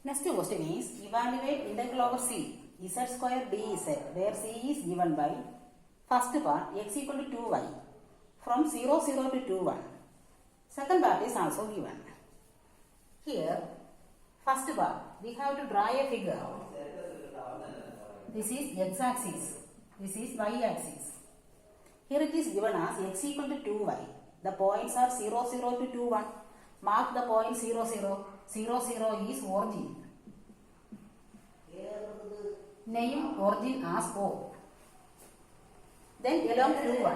Next question is evaluate integral over c z square dz where c is given by first part x equal to 2y from 0 0 to 2 1. Second part is also given. Here first part we have to draw a figure. This is x axis, this is y axis. Here it is given as x equal to 2y. The points are 0 0 to 2 1. Mark the point 0 0. 0 0 is origin. Name origin as O. Then along 2 1.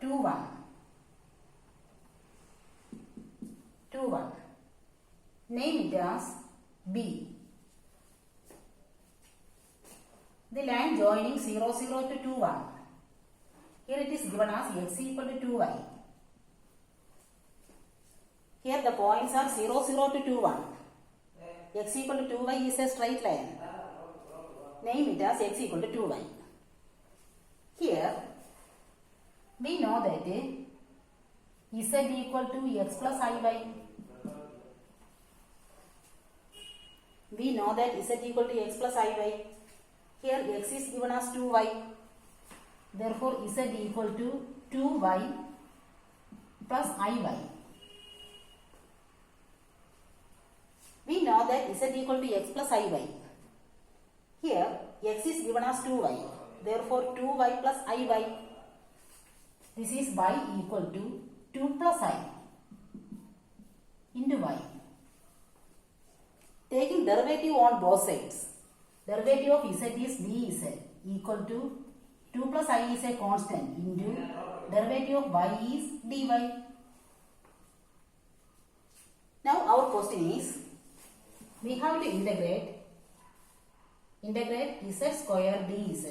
2 1. 2 1. Name it as B. The line joining 0 0 to 2 1. Here it is given as x equal to 2y. Here the points are 0 0 to 2 1. X equal to 2y is a straight line. Name it as x equal to 2y. Here we know that z equal to x plus iy. We know that z equal to x plus iy. Here x is given as 2y. Therefore z equal to 2y plus iy. We know that z equal to x plus iy. Here x is given as 2y. Therefore 2y plus iy. This is y equal to 2 plus I into y. Taking derivative on both sides. Derivative of z is dz equal to 2 plus I is a constant into derivative of y is dy. Now our question is, we have to integrate z square dz.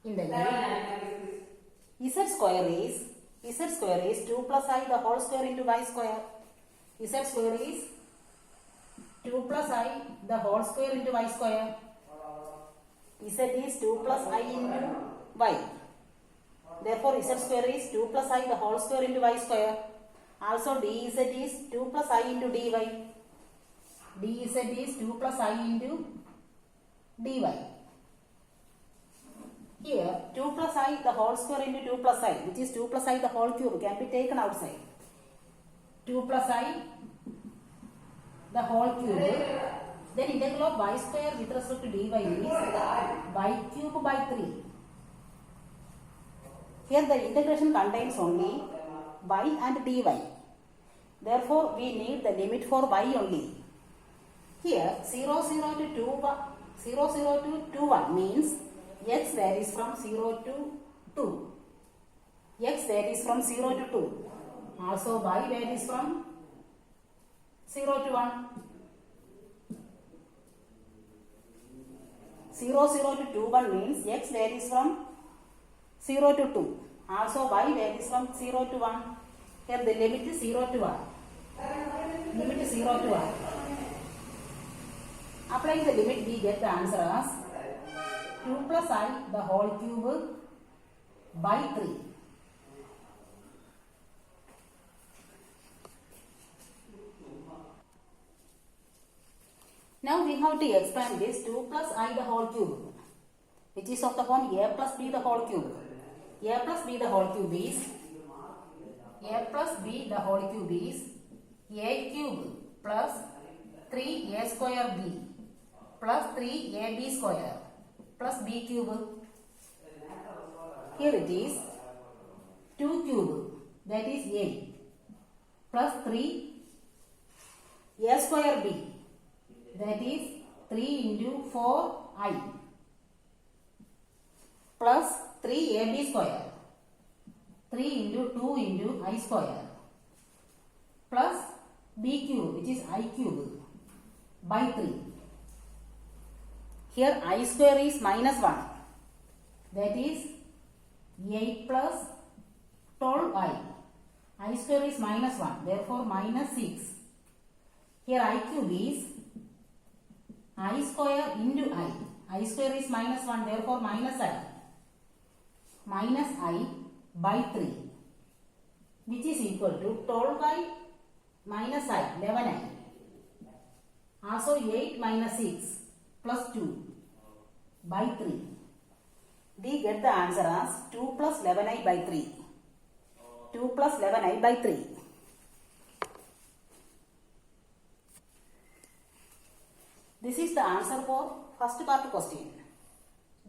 Integrate z square is 2 plus I the whole square into y square. Z square is 2 plus I the whole square into y square. Z is 2 plus I into y. Therefore z square is 2 plus I the whole square into y square. Also dz is 2 plus I into dy. Dz is 2 plus I into dy. Here 2 plus I the whole square into 2 plus I, which is 2 plus I the whole cube, can be taken outside. 2 plus I the whole cube. Then integral of y square with respect to dy is y cube by 3. Here the integration contains only y and dy. Therefore we need the limit for y only. Here 0 0 to 2 1, 0 0 to 2 1 means x varies from 0 to 2. X varies from 0 to 2. Also y varies from 0 to 1. 0 0 to 2 1 means x varies from 0 to 2. Also y varies from 0 to 1. Here the limit is 0 to 1. Limit is 0 to 1. Applying the limit, we get the answer as 2 plus I the whole cube by 3. Now we have to expand this 2 plus I the whole cube, which is of the form a plus b the whole cube. A plus b the whole cube is a plus b the whole cube is a cube plus 3a square b plus 3ab square plus b cube. Here it is 2 cube, that is a, plus 3a square b, that is 3 into 4i, plus 3ab square, 3 into 2 into I square, plus b cube, which is I cube, by 3. Here I square is minus 1, that is 8 plus 12i. I square is minus 1, therefore minus 6. Here I cube is I square into I. I square is minus 1, therefore minus I. Minus I by 3, which is equal to 12i minus I, 11i. Also 8 minus 6 plus 2 by 3. We get the answer as 2 plus 11i by 3. 2 plus 11i by 3. This is the answer for first part question.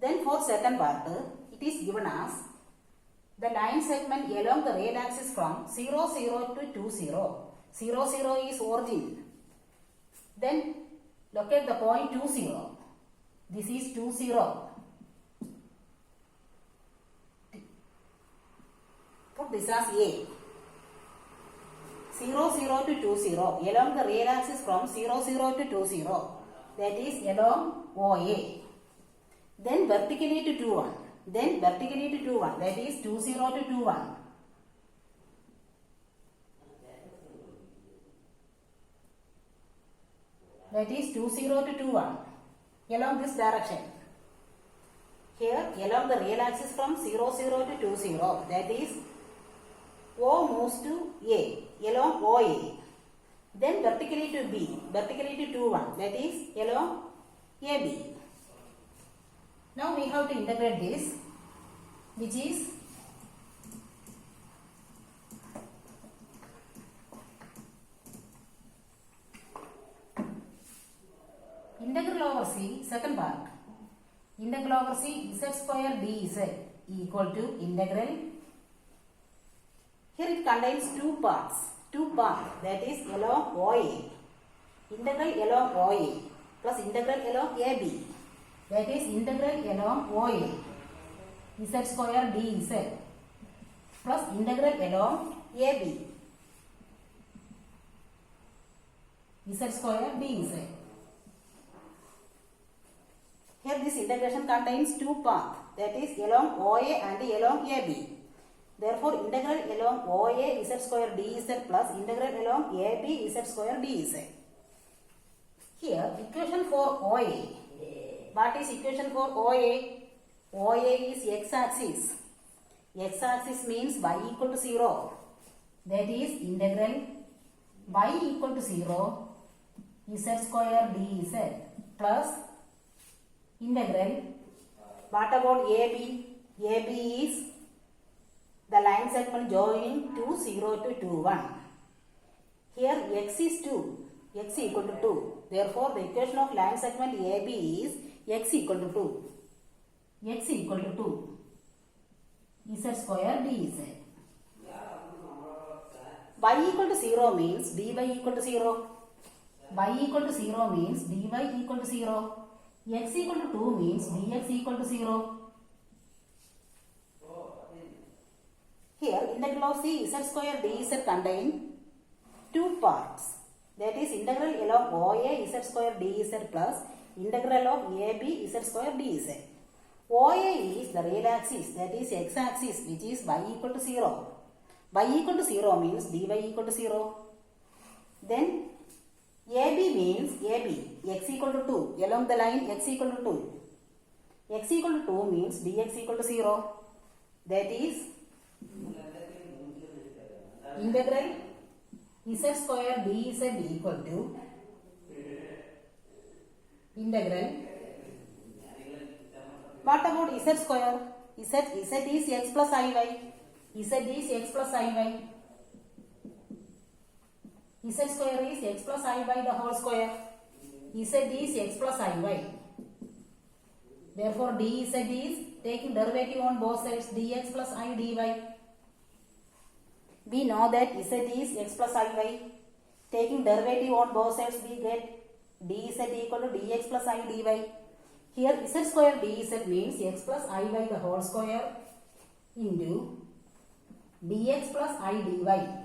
Then for second part, it is given as the line segment along the real axis from 0, 0 to 2, 0. 0, 0 is origin. Then locate the point 2, 0. This is 2, 0. Put this as A. 0, 0 to 2, 0. Along the real axis from 0, 0 to 2, 0. That is along OA. Then vertically to 2, 1. Then vertically to 2, 1. That is 2, 0 to 2, 1. That is 2, 0 to 2, 1. Along this direction. Here, along the real axis from 0, 0 to 2, 0. That is O moves to A. Along OA. Then vertically to B. Vertically to 2, 1. That is along AB. Now we have to integrate this, which is integral over C, second part. Integral over C z square dz equal to integral. Here it contains two parts. That is along OA. Integral along OA plus integral along AB. That is integral along OA. Z square dz plus integral along AB. Z square dz. Here this integration contains two paths, that is along OA and along AB. Therefore integral along OA z square dz plus integral along AB z square dz. Here equation for OA. What is equation for OA? OA is x-axis. X-axis means y equal to 0. That is integral y equal to 0 z square dz plus integral. What about AB? AB is the line segment joining 2, 0 to 2, 1. Here x is 2. X equal to 2. Therefore, the equation of line segment AB is x equal to 2. X equal to 2. Z square dz. Y equal to 0 means dy equal to 0. Y equal to 0 means dy equal to 0. X equal to 2 means dx equal to 0. Here integral of C z square dz contain two parts. That is integral along OA z square dz plus integral of AB z square dz. OA is the real axis, that is x-axis, which is y equal to 0. Y equal to 0 means dy equal to 0. Then AB means AB, x equal to 2. Along the line x equal to 2. X equal to 2 means dx equal to 0. That is integral z square dz equal to integral. What about z square? Z is x plus iy. Z is x plus iy. Z square is x plus iy the whole square. Z is x plus iy. Therefore dz is taking derivative on both sides, dx plus I dy. We know that z is x plus iy. Taking derivative on both sides, we get dz equal to dx plus I dy. Here z square dz means x plus iy the whole square into dx plus I dy.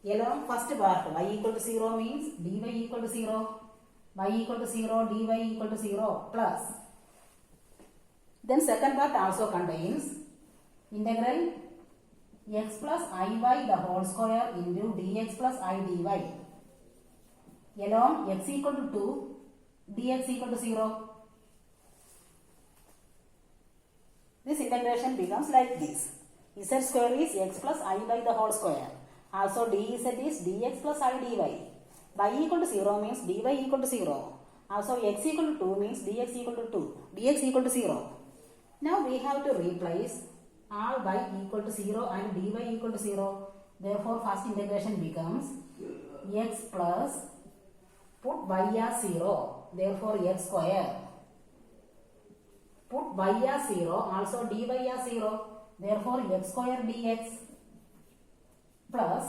Along first part, y equal to 0 means dy equal to 0. Y equal to 0, dy equal to 0 plus. Then second part also contains integral x plus iy the whole square into dx plus I dy. Along x equal to 2, dx equal to 0. This integration becomes like this. Z square is x plus I by the whole square. Also dz is dx plus I dy. y equal to 0 means dy equal to 0. Also x equal to 2 means dx equal to 2. dx equal to 0. Now we have to replace all y equal to 0 and dy equal to 0. Therefore first integration becomes x plus, put y as 0. Therefore x square. Put y as 0, also dy as 0. Therefore x square dx plus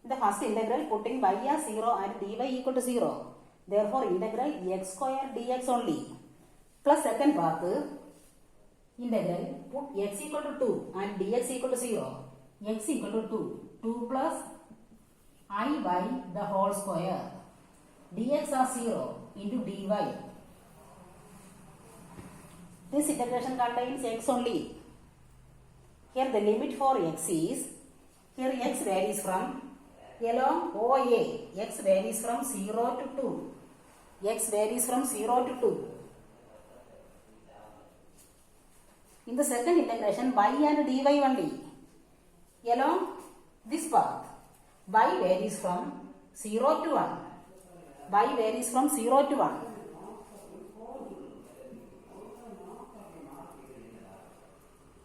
the first integral putting y as 0 and dy equal to 0. Therefore integral x square dx only. Plus second part integral put x equal to 2 and dx equal to 0. X equal to 2. 2 plus I by the whole square. Dx are 0 into dy. This integration contains x only. Here the limit for x is, here x varies from, along OA, x varies from 0 to 2. X varies from 0 to 2. In the second integration, y and dy only. Along this path, y varies from 0 to 1. Y varies from 0 to 1.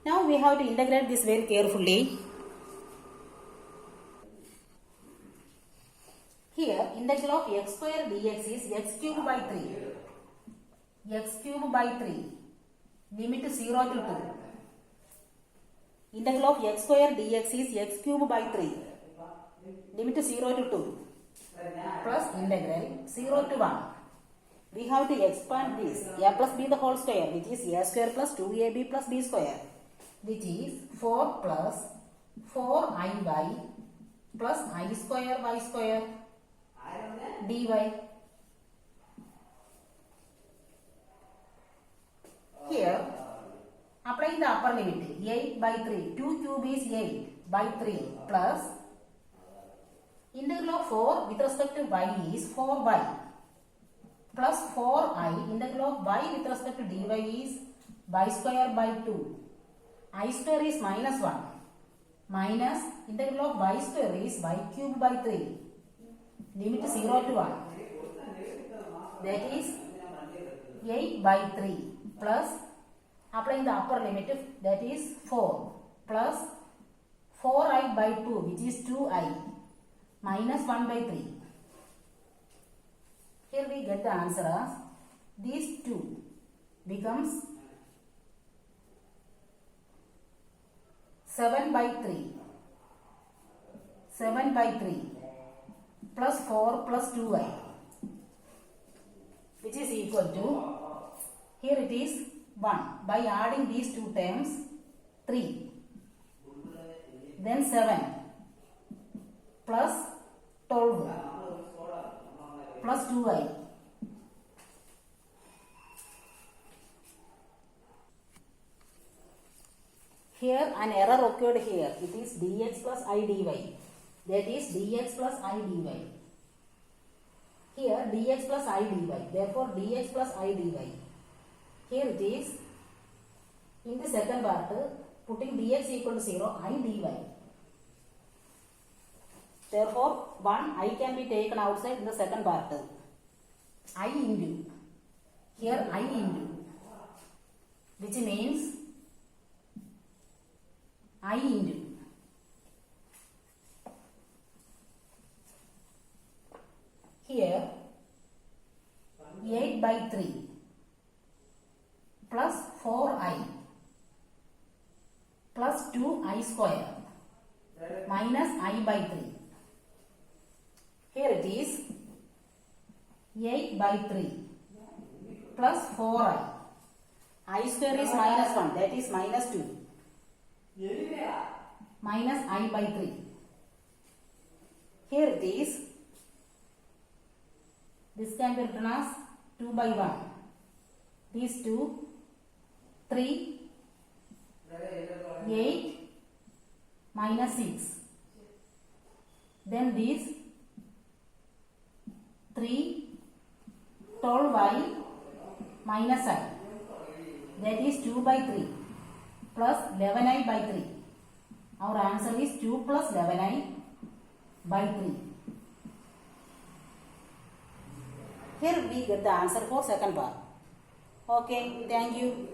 Now we have to integrate this very carefully. Here integral of x square dx is x cube by 3. X cube by 3. Limit 0 to 2. Integral of x square dx is x cube by 3. Limit 0 to 2. Plus integral 0 to 1. We have to expand this. A plus b the whole square, which is a square plus 2ab plus b square, which is 4 plus 4iy plus I square y square dy. Here, applying the upper limit, 8 by 3, 2 cube is 8 by 3 plus integral of 4 with respect to y is 4y plus 4i, integral of y with respect to dy is y square by 2. I square is minus 1 minus integral of y square is y cube by 3. Limit 0 to 1. That is 8 by 3 plus applying the upper limit, that is 4 plus 4i by 2, which is 2i minus 1 by 3. Here we get the answer as these 2 becomes 7 by 3. 7 by 3 plus 4 plus 2i, which is equal to, here it is 1. By adding these two terms, 3. Then 7 plus 12 plus 2i. Here an error occurred here. It is dx plus I dy. That is dx plus I dy. Here dx plus I dy. Therefore dx plus I dy. Here it is in the second part putting dx equal to 0, I dy. Therefore 1 I can be taken outside in the second part. I into. Here I into. Which means I into. Here 8 by 3 plus 4i plus 2i square minus I by 3. Here it is 8 by 3 plus 4i. I square is minus 1, that is minus 2. Minus I by 3. Here it is, this can be written as 2 by 1. These 2, 3, 8, minus 6. Then these 3, 12y minus I. That is 2 by 3 plus 11i by 3. Our answer is 2 plus 11i by 3. Here we get the answer for second part. Okay, thank you.